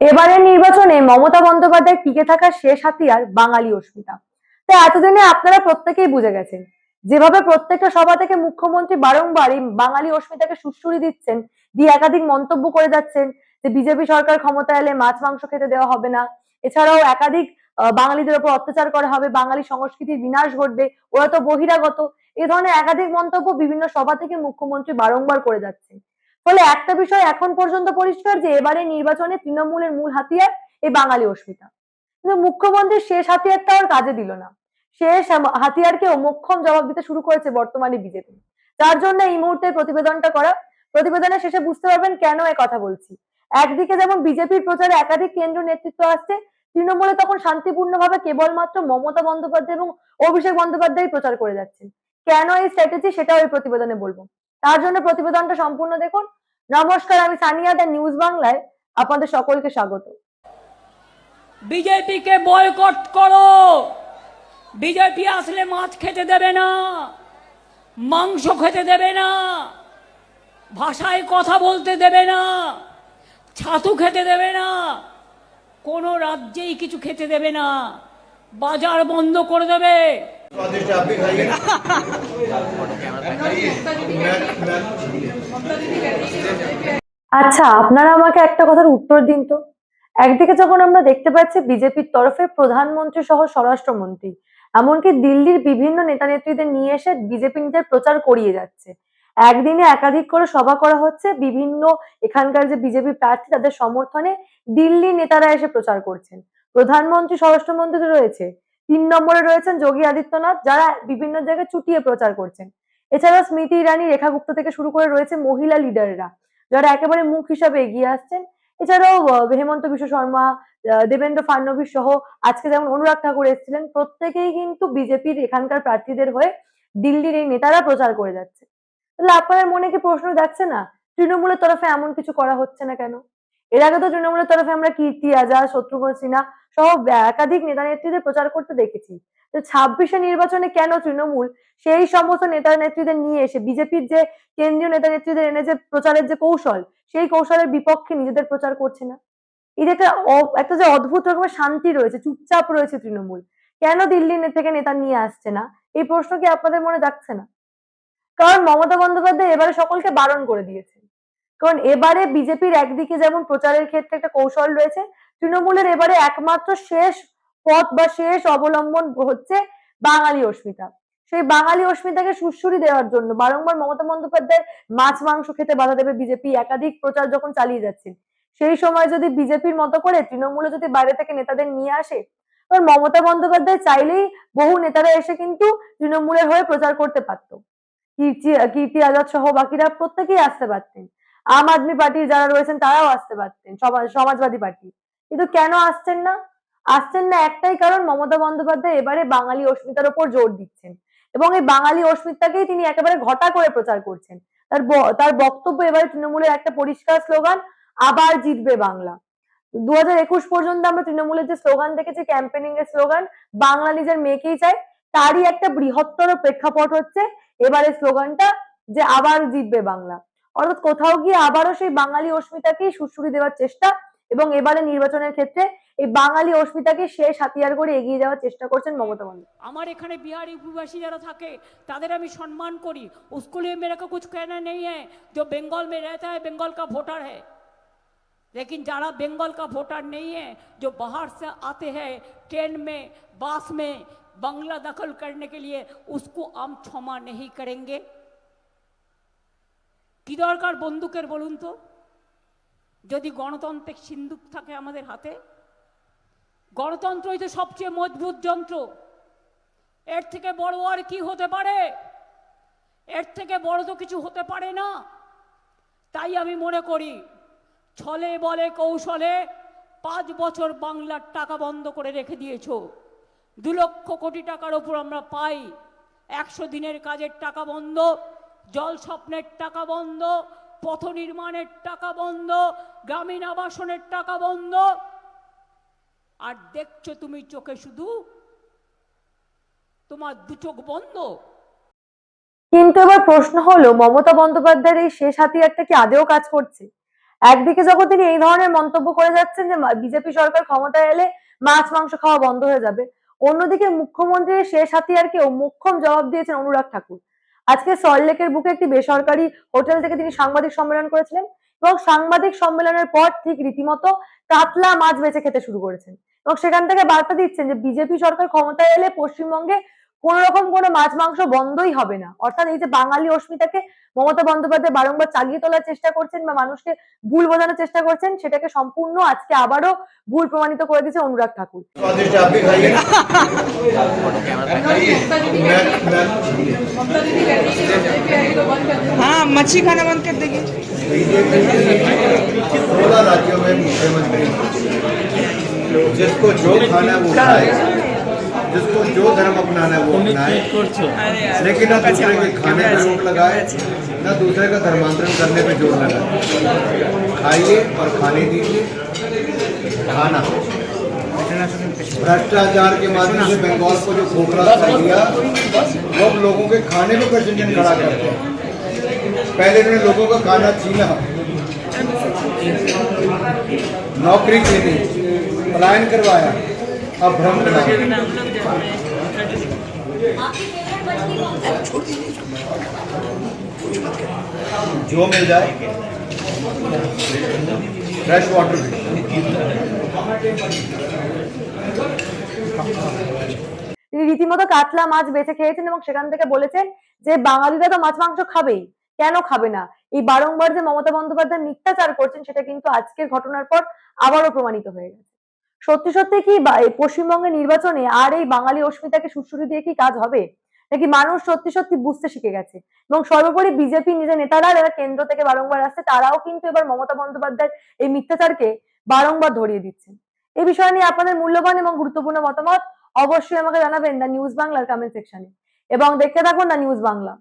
এবারের নির্বাচনে মমতা বন্দ্যোপাধ্যায় টিকে থাকার শেষ হাতিয়ার বাঙালি অস্মিতা। তাই এতদিনে আপনারা প্রত্যেকেই বুঝে গেছেন, যেভাবে প্রত্যেকটা সভা থেকে মুখ্যমন্ত্রী বারংবার এই বাঙালি অস্মিতাকে সুড়সুড়ি দিচ্ছেন, দিয়ে একাধিক মন্তব্য করে যাচ্ছেন যে বিজেপি সরকার ক্ষমতা এলে মাছ মাংস খেতে দেওয়া হবে না, এছাড়াও একাধিক বাঙালিদের উপর অত্যাচার করা হবে, বাঙালি সংস্কৃতির বিনাশ ঘটবে, ওরা তো বহিরাগত। এই ধরনের একাধিক মন্তব্য বিভিন্ন সভা থেকে মুখ্যমন্ত্রী বারংবার করে যাচ্ছেন। ফলে একটা বিষয় এখন পর্যন্ত পরিষ্কার যে এবারে নির্বাচনে তৃণমূলের মূল হাতিয়ার এই বাঙালি অস্মিতা। কিন্তু মুখ্যমন্ত্রীর শেষ হাতিয়ারটা আর কাজে দিল না। শেষ হাতিয়ারকেও মোক্ষম জবাব দিতে শুরু করেছে বর্তমানে বিজেপি। যার জন্য এই মুহূর্তে প্রতিবেদনটা করা। প্রতিবেদনের শেষে বুঝতে পারবেন কেন এ কথা বলছি। একদিকে যেমন বিজেপির প্রচারে একাধিক কেন্দ্রীয় নেতৃত্ব আসছে, তৃণমূলে তখন শান্তিপূর্ণভাবে কেবলমাত্র মমতা বন্দ্যোপাধ্যায় এবং অভিষেক বন্দ্যোপাধ্যায় প্রচার করে যাচ্ছেন। কেন এই স্ট্র্যাটেজি সেটাও এই প্রতিবেদনে বলবো। তার জন্য প্রতিবেদনটা সম্পূর্ণ দেখুন। নমস্কার, আমি সানিয়া, দ্য নিউজ বাংলায় আপনাদের সকলকে স্বাগত। বিজেপিকে বয়কট করো। বিজেপি আসলে মাছ খেতে দেবে না, মাংস খেতে দেবে না, ভাষায় কথা বলতে দেবে না, ছাতু খেতে দেবে না, কোনো রাজ্যেই কিছু খেতে দেবে না, বাজার বন্ধ করে দেবে। আচ্ছা, আপনারা আমাকে একটা কথার উত্তর দিন তো। একদিকে যখন আমরা দেখতে পাচ্ছি বিজেপির তরফে প্রধানমন্ত্রী সহ স্বরাষ্ট্রমন্ত্রী, এমনকি দিল্লির বিভিন্ন নেতা নেত্রীদের নিয়ে এসে বিজেপি নিজের প্রচার করিয়ে যাচ্ছে, একদিনে একাধিক করে সভা করা হচ্ছে, বিভিন্ন এখানকার যে বিজেপি প্রার্থী তাদের সমর্থনে দিল্লি নেতারা এসে প্রচার করছেন। প্রধানমন্ত্রী স্বরাষ্ট্রমন্ত্রী রয়েছে, 3 নম্বরে রয়েছেন যোগী আদিত্যনাথ, যারা বিভিন্ন জায়গায় চুটিয়ে প্রচার করছেন। এছাড়া স্মৃতি ইরানি, রেখা গুপ্তা থেকে শুরু করে রয়েছে মহিলা লিডাররা, যারা একেবারে মুখ হিসাবে এগিয়ে আসছেন। এছাড়াও হেমন্ত বিশ্ব শর্মা, দেবেন্দ্র ফাডনবিস সহ আজকে যেমন অনুরাগ ঠাকুর এসেছিলেন, প্রত্যেকেই কিন্তু বিজেপির এখানকার প্রার্থীদের হয়ে দিল্লির এই নেতারা প্রচার করে যাচ্ছে। তাহলে আপনাদের মনে কি প্রশ্ন যাচ্ছে না, তৃণমূলের তরফে এমন কিছু করা হচ্ছে না কেন? এর আগে তো তৃণমূলের তরফে আমরা কীর্তি আজাদ, শত্রুঘ্ন সিনহা সহ একাধিক নেতা নেত্রীদের প্রচার করতে দেখেছি। তো 26-এ নির্বাচনে কেন তৃণমূল সেই সমস্ত নেতা নেত্রীদের নিয়ে এসে বিজেপির যে কেন্দ্রীয় নেতা নেত্রীদের এনে যে প্রচারের যে কৌশল, সেই কৌশলের বিপক্ষে নিজেদের প্রচার করছে না? এই যে একটা যে অদ্ভুত রকমের শান্তি রয়েছে, চুপচাপ রয়েছে তৃণমূল, কেন দিল্লি থেকে নেতা নিয়ে আসছে না? এই প্রশ্ন কি আপনাদের মনে যাচ্ছে না? কারণ মমতা বন্দ্যোপাধ্যায় এবারে সকলকে বারণ করে দিয়েছে। কারণ এবারে বিজেপির একদিকে যেমন প্রচারের ক্ষেত্রে একটা কৌশল রয়েছে, তৃণমূলের এবারে একমাত্র শেষ পথ বা শেষ অবলম্বন হচ্ছে বাঙালি অস্মিতা। সেই বাঙালি অস্মিতাকে সুড়সুড়ি দেওয়ার জন্য বারংবার মমতা বন্দ্যোপাধ্যায় মাছ মাংস খেতে বাধা দেবে বিজেপি একাধিক প্রচার যখন চালিয়ে যাচ্ছেন, সেই সময় যদি বিজেপির মতো করে তৃণমূলে যদি বাইরে থেকে নেতাদের নিয়ে আসে, তখন মমতা বন্দ্যোপাধ্যায় চাইলেই বহু নেতারা এসে কিন্তু তৃণমূলের হয়ে প্রচার করতে পারতো। কীর্তি আজাদ সহ বাকিরা প্রত্যেকেই আসতে পারতেন। আম আদমি পার্টির যারা রয়েছেন তারাও আসতে পারতেন, সমাজবাদী পার্টি। কিন্তু কেন আসছেন না? আসছেন না একটাই কারণ, মমতা বন্দ্যোপাধ্যায় এবারে বাঙালি অস্মিতার উপর জোর দিচ্ছেন এবং এই বাঙালি অস্মিতাকেই তিনি একেবারে ঘটা করে প্রচার করছেন। তার বক্তব্য এবারে তৃণমূলের একটা পরিষ্কার স্লোগান, আবার জিতবে বাংলা। 2021 পর্যন্ত আমরা তৃণমূলের যে স্লোগান দেখেছি, ক্যাম্পেনিং এর স্লোগান, বাংলা নিজের মেয়েকেই চায়, তারই একটা বৃহত্তর প্রেক্ষাপট হচ্ছে এবারে স্লোগানটা, যে আবার জিতবে বাংলা। অর্থাৎ কোথাও গিয়ে আবারও সেই বাঙালি অস্মিতাকেই সুড়সুড়ি দেওয়ার চেষ্টা, এবং এবারে নির্বাচনের ক্ষেত্রে এই বাঙালি অস্মিতাকে শেষ হাতিয়ার করে এগিয়ে যাওয়ার চেষ্টা করছেন মমতা বন্দ্যোপাধ্যায়। আমার এখানে বিহারি উপবাসী যারা থাকে তাদের আমি সম্মান করি, उसको लिए मेरे को कुछ कहना नहीं है। जो बंगाल में रहता है बंगाल का वोटर है, लेकिन जारा बंगाल का वोटर नहीं है, जो बाहर से आते हैं ट्रेन में बस में बांग्ला दखल करने के लिए, उसको हम क्षमा नहीं करेंगे। কি দরকার বন্দুকের বলুন তো? যদি গণতান্ত্রিক সিন্দুক থাকে আমাদের হাতে, গণতন্ত্রই তো সবচেয়ে মজবুত যন্ত্র। এর থেকে বড় আর কি হতে পারে? এর থেকে বড় তো কিছু হতে পারে না। তাই আমি মনে করি ছলে বলে কৌশলে 5 বছর বাংলার টাকা বন্ধ করে রেখে দিয়েছ। 2 লক্ষ কোটি টাকার উপর আমরা পাই। 100 দিনের কাজের টাকা বন্ধ, জল স্বপ্নের টাকা বন্ধ, পথ নির্মাণের টাকা বন্ধ, গ্রামীণ আবাসনের টাকা বন্ধ। আর দেখছো তুমি চোখে শুধু, তোমার 2 চোখ বন্ধ। কিন্তু এবার প্রশ্ন হলো, মমতা বন্দ্যোপাধ্যায়ের এই শেষ হাতিয়ারটা কি আদেও কাজ করছে? একদিকে যখন তিনি এই ধরনের মন্তব্য করে যাচ্ছেন যে বিজেপি সরকার ক্ষমতায় এলে মাছ মাংস খাওয়া বন্ধ হয়ে যাবে, অন্যদিকে মুখ্যমন্ত্রীর শেষ হাতিয়ারকেও মোক্ষম জবাব দিয়েছেন অনুরাগ ঠাকুর। আজকে সল্টলেকের বুকে একটি বেসরকারি হোটেল থেকে তিনি সাংবাদিক সম্মেলন করেছিলেন এবং সাংবাদিক সম্মেলনের পর ঠিক রীতিমতো কাতলা মাছ বেচে খেতে শুরু করেছেন এবং সেখান থেকে বার্তা দিচ্ছেন যে বিজেপি সরকার ক্ষমতায় এলে পশ্চিমবঙ্গে কোন রকম কোনো মাছ মাংস বন্ধই হবে না। অর্থাৎ এই যে বাঙালি অস্মিতাকে মমতা বন্দ্যোপাধ্যায় বারংবার চালিয়ে তোলার চেষ্টা করছেন বা মানুষকে ভুল বোঝানোর চেষ্টা করছেন, সেটাকে সম্পূর্ণ আজকে আবারও ভুল প্রমাণিত করে দিয়েছে অনুরাগ ঠাকুর। स्वादिष्ट आप भी खाइए ना। हाँ मच्छी खाना बंद कर देगी। बीजेपी 16 राज्यों में मुख्यमंत्री, जिसको जो खाना है वो खाए, जिसको जो धर्म अपनाना है वो अपनाए, लेकिन न दूसरे के खाने पर रोक लगाए, न दूसरे का धर्मांतरण करने पे जोर लगाए। खाइए और खाने दीजिए। खाना भ्रष्टाचार के माध्यम से बंगाल को जो खोखला कर दिया, लोग लोगों के खाने को प्रचंडन खड़ा करते हैं। पहले इन्होंने लोगों का खाना छीना, नौकरी छीनी, पलायन करवाया, अब भ्रम फैलाया। जो मिल जाए, फ्रेश वाटर भी। তিনি রীতিমতো কাতলা মাছ বেছে খেয়েছেন এবং সেখান থেকে বলেছেন যে বাঙালিরা তো মাছ মাংস খাবেই, কেন খাবে না। এই বারংবার যে মমতা বন্দ্যোপাধ্যায় মিথ্যাচার করছেন সেটা কিন্তু আজকের ঘটনার পর আবারও প্রমাণিত হয়ে গেছে। সত্যি সত্যি কি এই পশ্চিমবঙ্গের নির্বাচনে আর এই বাঙালি অস্মিতাকে সুড়সুড়ি দিয়ে কি কাজ হবে, নাকি মানুষ সত্যি সত্যি বুঝতে শিখে গেছে? এবং সর্বোপরি বিজেপি নিজের নেতারা যারা কেন্দ্র থেকে বারংবার আসছে তারাও কিন্তু এবার মমতা বন্দ্যোপাধ্যায়ের এই মিথ্যাচারকে বারংবার ধরিয়ে দিচ্ছেন। এই বিষয় নিয়ে আপনাদের মূল্যবান এবং গুরুত্বপূর্ণ মতামত অবশ্যই আমাকে জানাবেন দ্য নিউজ বাংলার কমেন্ট সেকশনে এবং দেখতে থাকুন দ্য নিউজ বাংলা।